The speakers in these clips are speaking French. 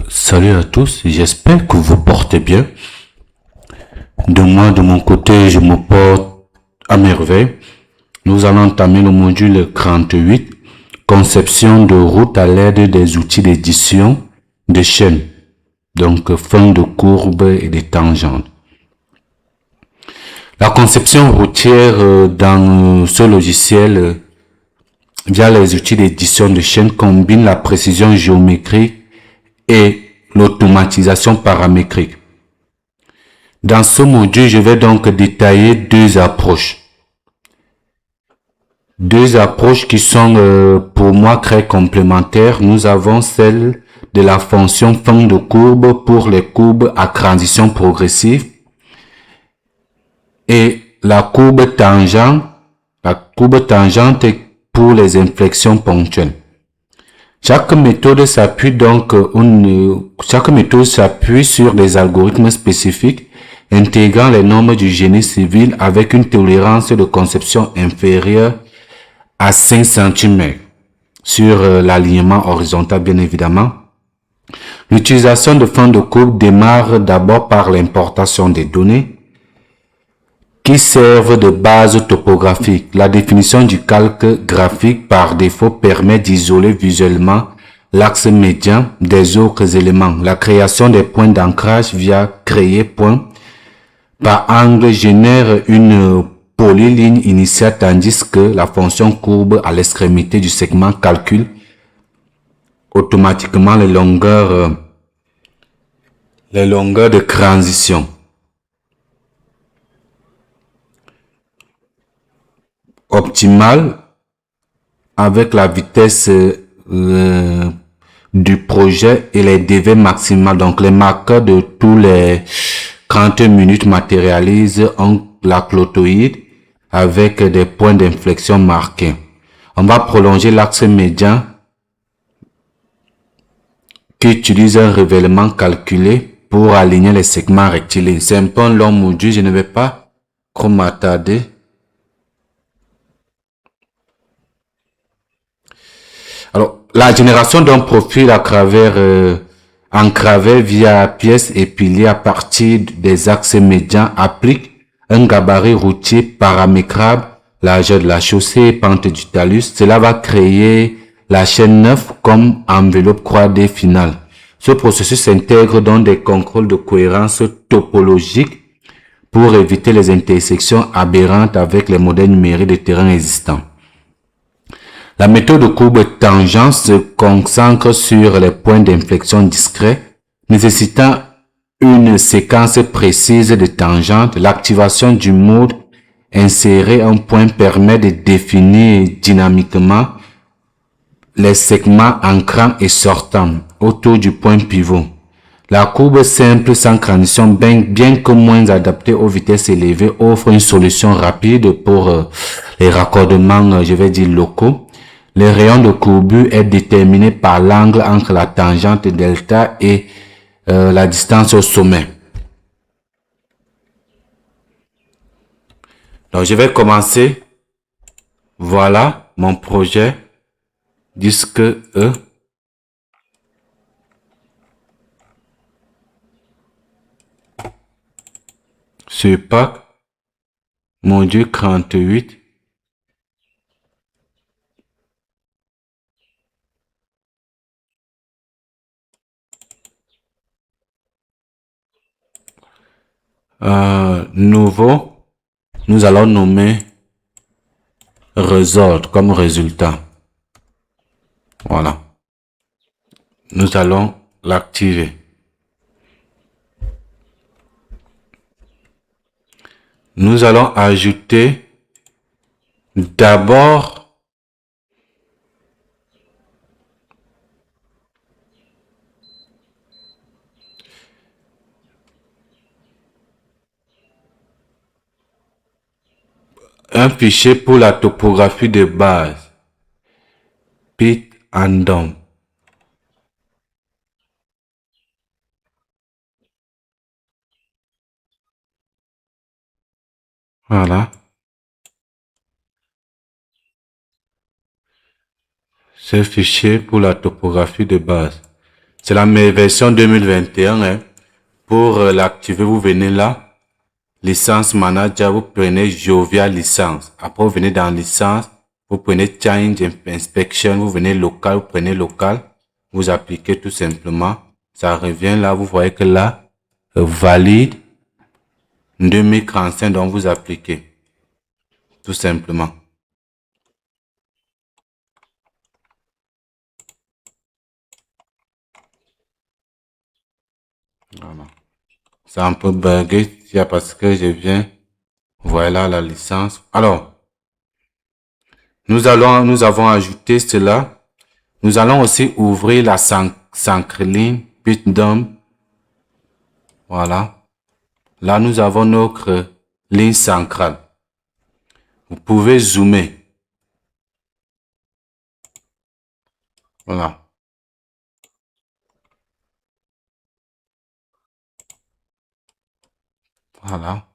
Salut à tous, j'espère que vous portez bien. De mon côté, je me porte à merveille. Nous allons entamer le module 38, conception de route à l'aide des outils d'édition de chaînes, donc fin de courbe et de tangentes. La conception routière dans ce logiciel via les outils d'édition de chaînes combine la précision géométrique et l'automatisation paramétrique. Dans ce module, je vais donc détailler deux approches. Deux approches qui sont pour moi très complémentaires. Nous avons celle de la fonction fin de courbe pour les courbes à transition progressive et la courbe tangente pour les inflexions ponctuelles. Chaque méthode s'appuie sur des algorithmes spécifiques intégrant les normes du génie civil avec une tolérance de conception inférieure à 5 cm sur l'alignement horizontal bien évidemment. L'utilisation de fin de courbe démarre d'abord par l'importation des données qui servent de base topographique. La définition du calque graphique par défaut permet d'isoler visuellement l'axe médian des autres éléments. La création des points d'ancrage via créer point par angle génère une polyligne initiale tandis que la fonction courbe à l'extrémité du segment calcule automatiquement les longueurs de transition. Optimale avec la vitesse du projet et les DV maximales. Donc les marqueurs de tous les 30 minutes matérialisent la clotoïde avec des points d'inflexion marqués. On va prolonger l'axe médian qui utilise un révèlement calculé pour aligner les segments rectilignes. C'est un peu un long module, je ne vais pas trop m'attarder. Alors, la génération d'un profil à travers encravé via pièces et piliers à partir des axes médians applique un gabarit routier paramétrable, largeur de la chaussée et pente du talus. Cela va créer la chaîne 9 comme enveloppe croisée finale. Ce processus intègre donc des contrôles de cohérence topologique pour éviter les intersections aberrantes avec les modèles numériques de terrain existants. La méthode de courbe tangente se concentre sur les points d'inflexion discrets, nécessitant une séquence précise de tangentes. L'activation du mode insérer un point permet de définir dynamiquement les segments entrants et sortants autour du point pivot. La courbe simple sans transition, bien que moins adaptée aux vitesses élevées, offre une solution rapide pour les raccordements, je vais dire, locaux. Le rayon de courbure est déterminé par l'angle entre la tangente delta et la distance au sommet. Donc, je vais commencer. Voilà mon projet. Disque E. Sur pack. Module 38. Nouveau, nous allons nommer result comme résultat. Voilà. Nous allons l'activer. Nous allons ajouter d'abord un fichier pour la topographie de base. Pit and dump. Voilà. Ce fichier pour la topographie de base. C'est la version 2021. Hein. Pour l'activer, vous venez là. Licence manager, vous prenez Jovia licence. Après, vous venez dans licence. Vous prenez change inspection. Vous venez local, vous prenez local. Vous appliquez tout simplement. Ça revient là. Vous voyez que là, valide 2035. Donc, vous appliquez. Tout simplement. Voilà. C'est un peu bugué parce que je viens. Voilà la licence. Alors, nous avons ajouté cela. Nous allons aussi ouvrir la syncline bitdom. Voilà. Là, nous avons notre ligne centrale. Vous pouvez zoomer. Voilà. Voilà.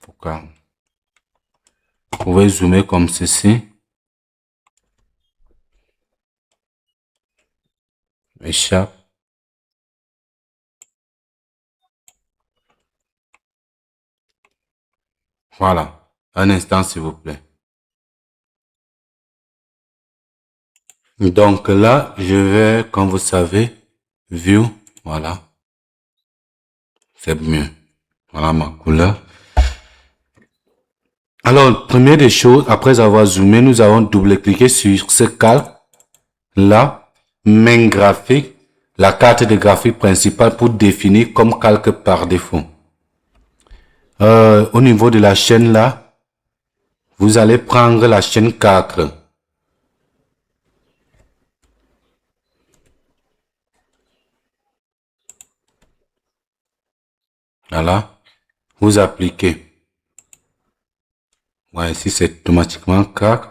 Vous pouvez zoomer comme ceci. Échappe. Voilà. Un instant, s'il vous plaît. Donc là, je vais, comme vous savez, view. Voilà. C'est mieux. Voilà ma couleur. Alors, première des choses, après avoir zoomé, nous avons double-cliqué sur ce calque. Là, main graphique, la carte de graphique principale pour définir comme calque par défaut. Au niveau de la chaîne là, vous allez prendre la chaîne 4. Voilà, vous appliquez. Voilà, ici c'est automatiquement 4.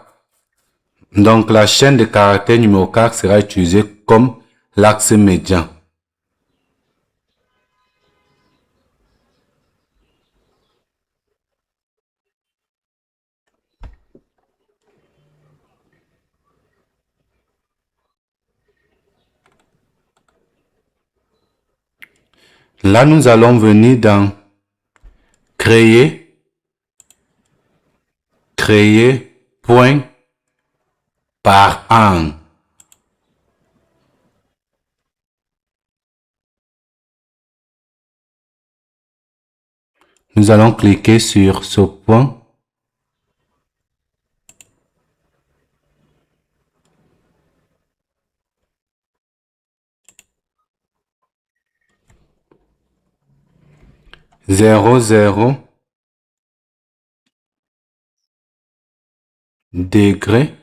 Donc la chaîne de caractère numéro 4 sera utilisée comme l'axe médian. Là, nous allons venir dans créer point par an. Nous allons cliquer sur ce point. Zéro, zéro. Degré.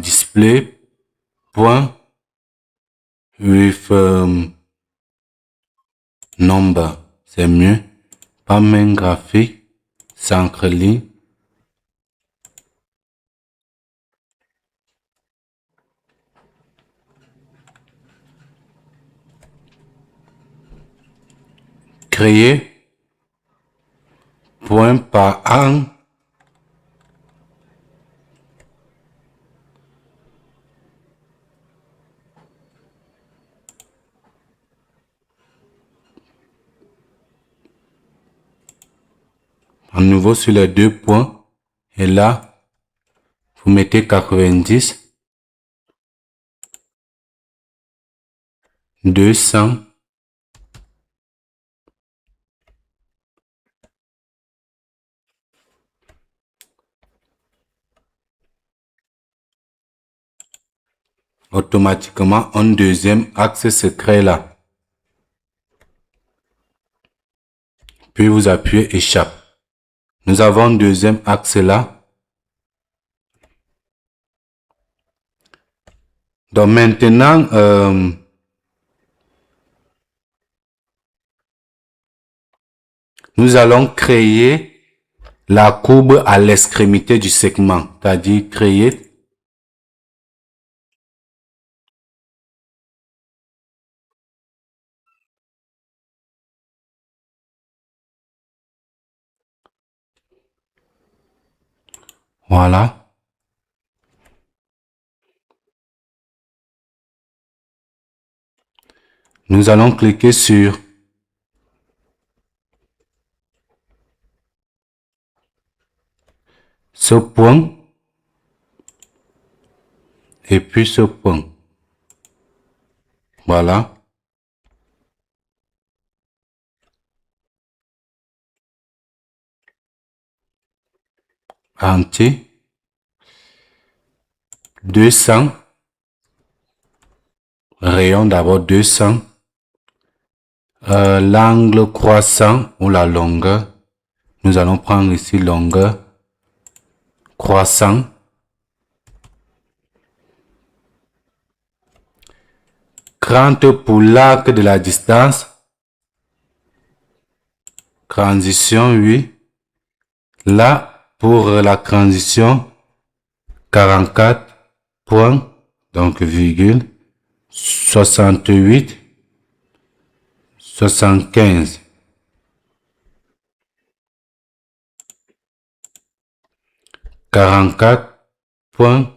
Display point with number, c'est mieux. Pas main graphique, centre ligne. Créer point par an. À nouveau sur les deux points. Et là, vous mettez 90. 200. Automatiquement, un deuxième axe se crée là. Puis vous appuyez échappe. Nous avons un deuxième axe là. Donc maintenant, nous allons créer la courbe à l'extrémité du segment, c'est-à-dire créer voilà. Nous allons cliquer sur ce point et puis ce point. Voilà. Entier. 200. Rayon d'abord 200. L'angle croissant ou la longueur. Nous allons prendre ici longueur croissant. Crainte pour l'arc de la distance. Transition, oui. Là, pour la transition, 44 points, donc virgule, 68, 75. Quarante-quatre points,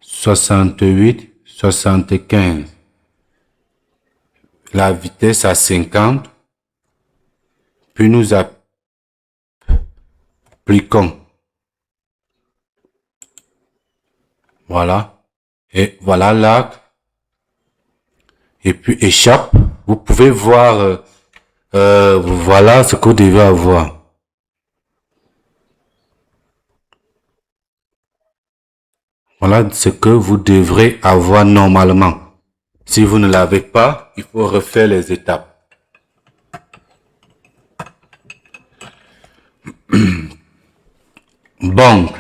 68, 75. La vitesse à 50. Puis nous appliquons. Voilà. Et voilà l'arc. Et puis échappe. Vous pouvez voir, voilà ce que vous devez avoir. Voilà ce que vous devrez avoir normalement. Si vous ne l'avez pas, il faut refaire les étapes. Bon.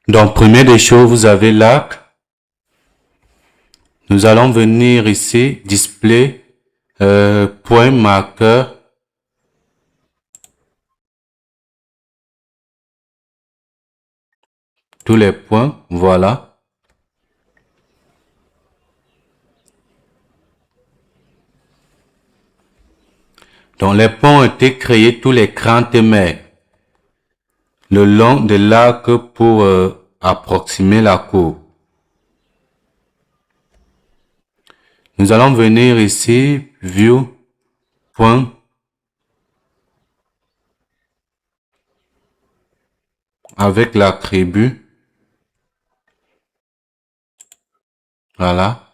Donc, première des choses, vous avez l'arc. Nous allons venir ici, display, point marqueur. Tous les points, voilà. Donc, les points ont été créés tous les 30 mètres le long de l'arc pour approximer la courbe. Nous allons venir ici, view, point, avec l'attribut. Voilà.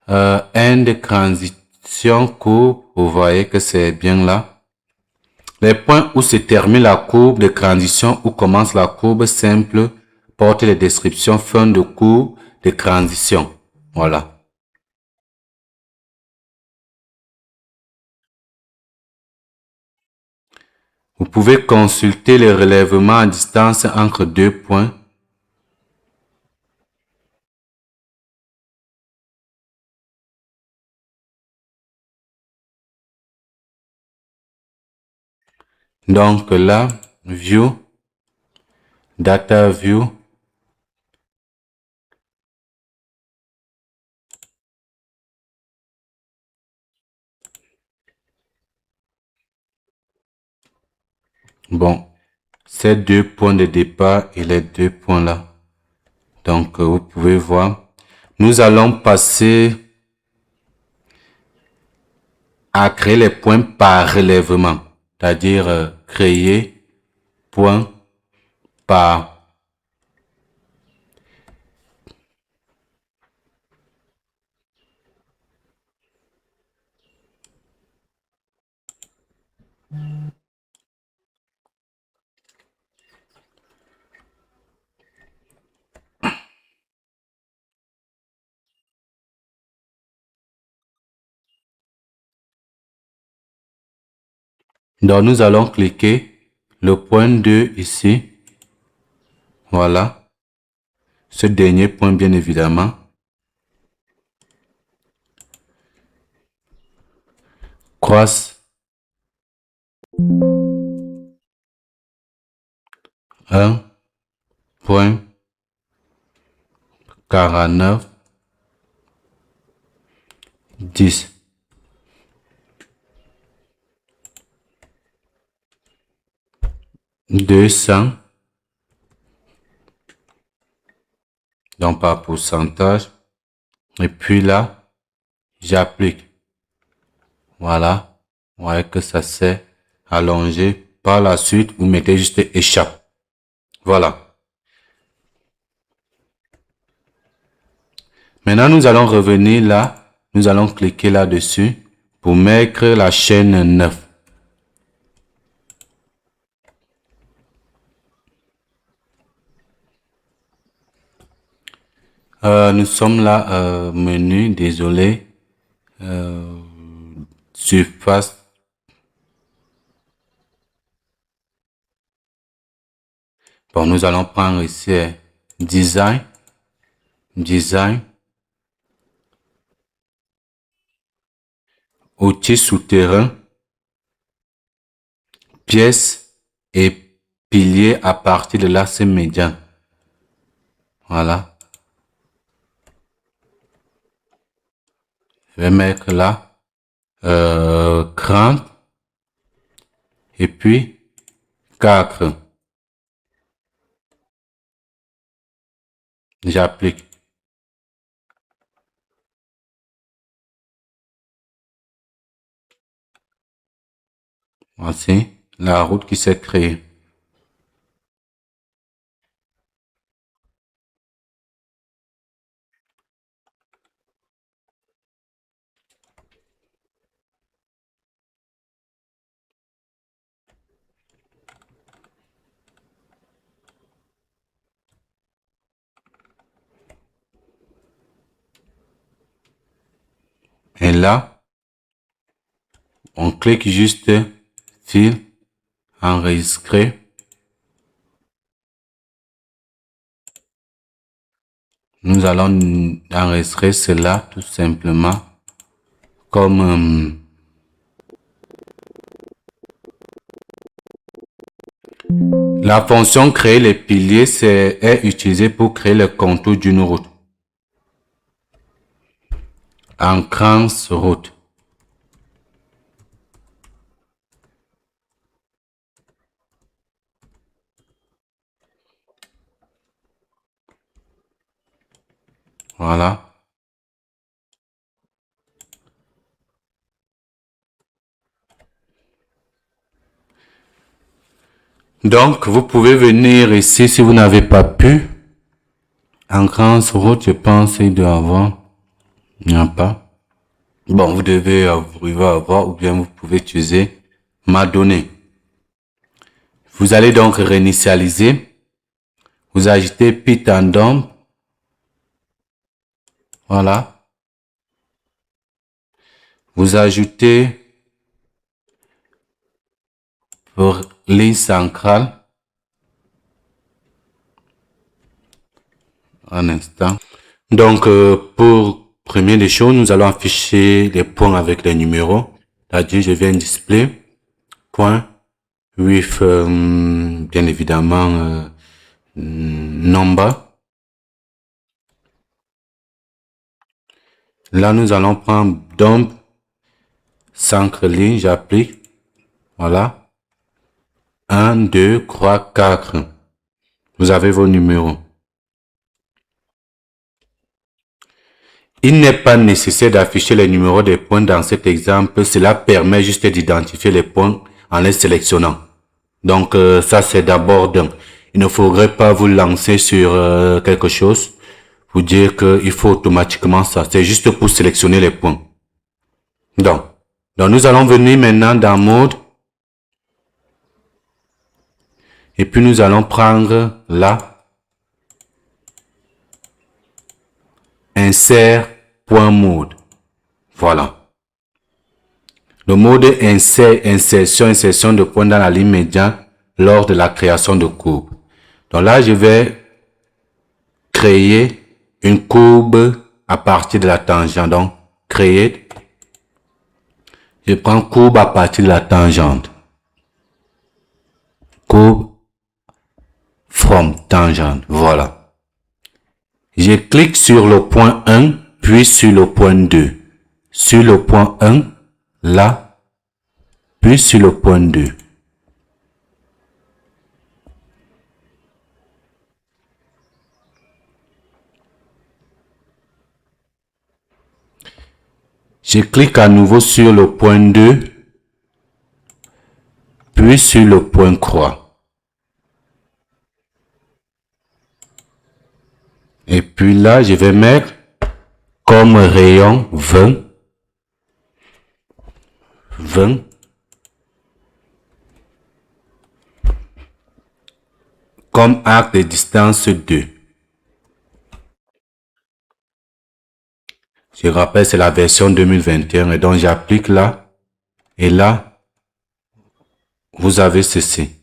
End transition courbe, vous voyez que c'est bien là. Les points où se termine la courbe de transition, où commence la courbe simple, portent les descriptions fin de courbe de transition. Voilà. Vous pouvez consulter le relèvement à distance entre deux points. Donc là, View, Data View. Bon, ces deux points de départ et les deux points là. Donc, vous pouvez voir. Nous allons passer à créer les points par relèvement. C'est-à-dire créer point par donc nous allons cliquer le point 2 ici. Voilà. Ce dernier point, bien évidemment. Croise 1.49 10. Deux cents. Donc par pourcentage. Et puis là, j'applique. Voilà. Vous voyez que ça s'est allongé. Par la suite, vous mettez juste échappe. Voilà. Maintenant, nous allons revenir là. Nous allons cliquer là-dessus pour mettre la chaîne 9. Nous sommes là, menu, désolé. Surface. Bon, nous allons prendre ici design. Design. Outil souterrain. Pièces et piliers à partir de l'axe médian. Voilà. Je vais mettre là 30 et puis 4. J'applique. Voici la route qui s'est créée. Et là, on clique juste fil, enregistrer. Nous allons enregistrer cela tout simplement comme la fonction créer les piliers est utilisée pour créer le contour d'une route. Encrance route. Voilà. Donc, vous pouvez venir ici si vous n'avez pas pu. Encrance route, je pense qu'il doit avoir. Il n'y a pas. Bon, vous devez arriver à avoir ou bien vous pouvez utiliser ma donnée. Vous allez donc réinitialiser. Vous ajoutez Python. Voilà. Vous ajoutez pour ligne centrale. Un instant. Donc, pour première des choses, nous allons afficher les points avec les numéros. C'est-à-dire, je viens display point with, bien évidemment, number. Là, nous allons prendre dump, 5 lignes, j'applique. Voilà. 1, 2, 3, 4. Vous avez vos numéros. Il n'est pas nécessaire d'afficher les numéros des points dans cet exemple. Cela permet juste d'identifier les points en les sélectionnant. Donc, ça, c'est d'abord d'un. Il ne faudrait pas vous lancer sur quelque chose, vous dire qu'il faut automatiquement ça. C'est juste pour sélectionner les points. Donc, nous allons venir maintenant dans mode. Et puis, nous allons prendre là. Insert point mode. Voilà. Le mode insertion de points dans la ligne médiane lors de la création de courbes. Donc là, je vais créer une courbe à partir de la tangente. Donc, créer, je prends courbe à partir de la tangente. Courbe from tangente, voilà. Je clique sur le point 1, puis sur le point 2. Sur le point 1, là, puis sur le point 2. Je clique à nouveau sur le point 2, puis sur le point croix. Et puis là, je vais mettre comme rayon 20. 20. Comme arc de distance 2. Je rappelle, c'est la version 2021 et donc j'applique là. Et là, vous avez ceci.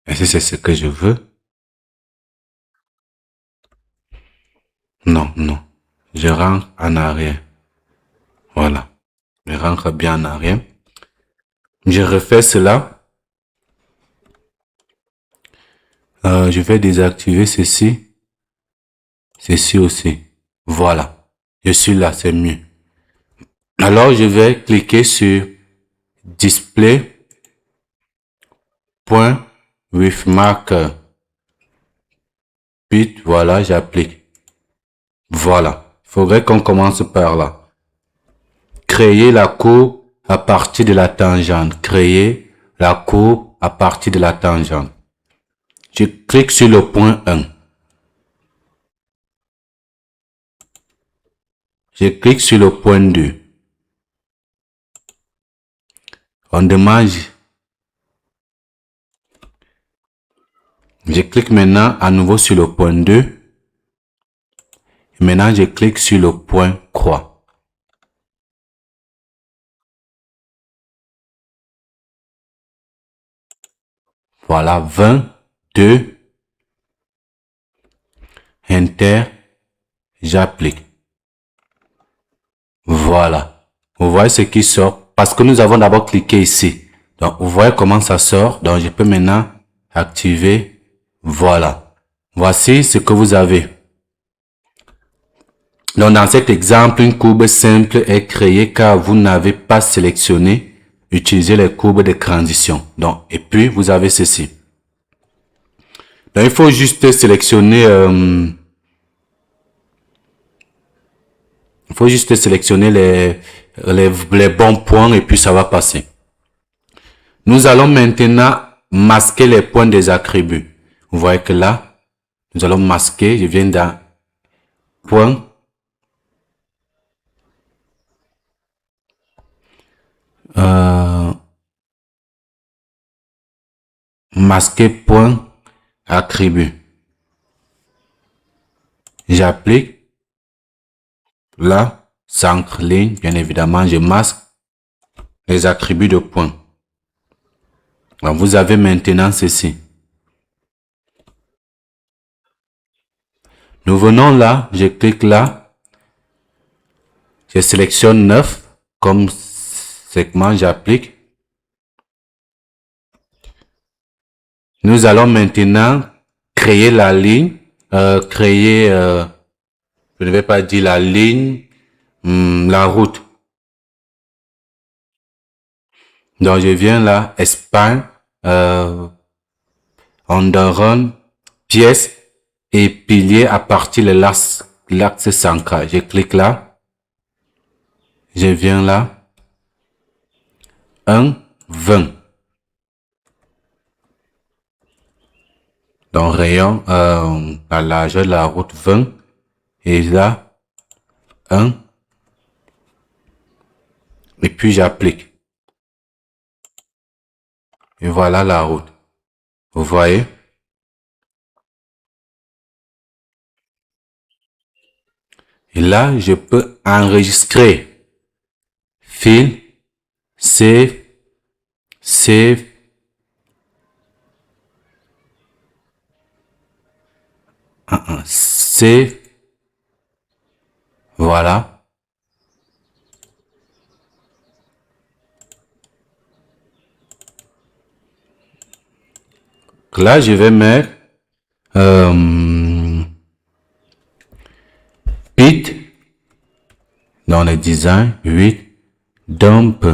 Et si c'est ce que je veux. Non, non. Je rentre en arrière. Voilà. Je rentre bien en arrière. Je refais cela. Je vais désactiver ceci. Ceci aussi. Voilà. Je suis là, c'est mieux. Alors, je vais cliquer sur Display. Point with marker. Puis, voilà, j'applique. Voilà. Il faudrait qu'on commence par là. Créer la courbe à partir de la tangente. Créer la courbe à partir de la tangente. Je clique sur le point 1. Je clique sur le point 2. On demande. Je clique maintenant à nouveau sur le point 2. Et maintenant, je clique sur le point croix. Voilà, 22. Enter. J'applique. Voilà. Vous voyez ce qui sort parce que nous avons d'abord cliqué ici. Donc, vous voyez comment ça sort. Donc, je peux maintenant activer. Voilà. Voici ce que vous avez. Donc, dans cet exemple, une courbe simple est créée car vous n'avez pas sélectionné utiliser les courbes de transition. Donc, et puis, vous avez ceci. Donc, il faut juste sélectionner, les bons points et puis ça va passer. Nous allons maintenant masquer les points des attributs. Vous voyez que là, nous allons masquer, je viens dans point. Masquer point attribut. J'applique. Là, centre ligne, bien évidemment, je masque les attributs de points. Donc, vous avez maintenant ceci. Nous venons là, je clique là. Je sélectionne 9 comme segment, j'applique. Nous allons maintenant créer la ligne, je ne vais pas dire la ligne, la route. Donc, je viens là, Espagne, Andorran, pièce et pilier à partir de l'axe central. Je clique là. Je viens là. 1, 20. Donc, rayon, la largeur de la route 20. Et là, 1. Et puis, j'applique. Et voilà la route. Vous voyez? Et là, je peux enregistrer fil Save. Save. Save. Voilà. Là, je vais mettre Pit dans le design 8 dump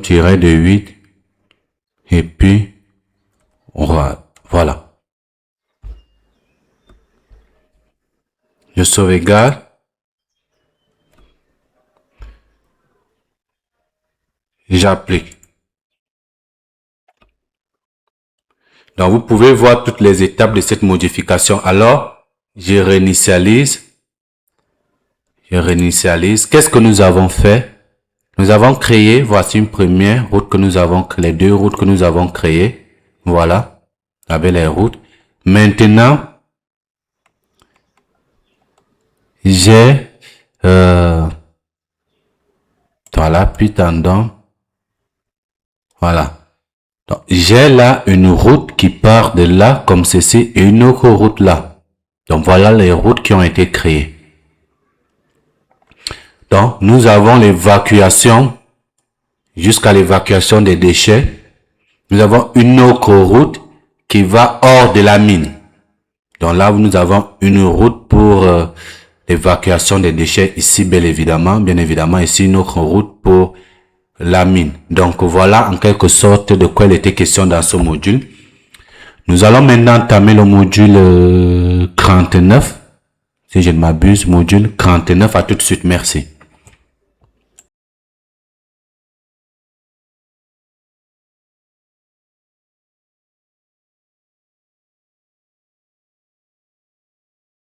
tiré de 8 et puis voilà. Je sauvegarde. J'applique. Donc, vous pouvez voir toutes les étapes de cette modification. Alors, je réinitialise. Qu'est-ce que nous avons fait? Nous avons créé, voici une première route que nous avons, les deux routes que nous avons créées. Voilà, avec les routes. Maintenant, j'ai, voilà, puis tendant. Voilà. Donc, j'ai là une route qui part de là comme ceci et une autre route là. Donc, voilà les routes qui ont été créées. Donc, nous avons l'évacuation jusqu'à l'évacuation des déchets. Nous avons une autre route qui va hors de la mine. Donc là, nous avons une route pour l'évacuation des déchets ici, bien évidemment, ici une autre route pour la mine. Donc voilà en quelque sorte de quoi il était question dans ce module. Nous allons maintenant entamer le module 39. Si je ne m'abuse, module 39. À tout de suite, merci.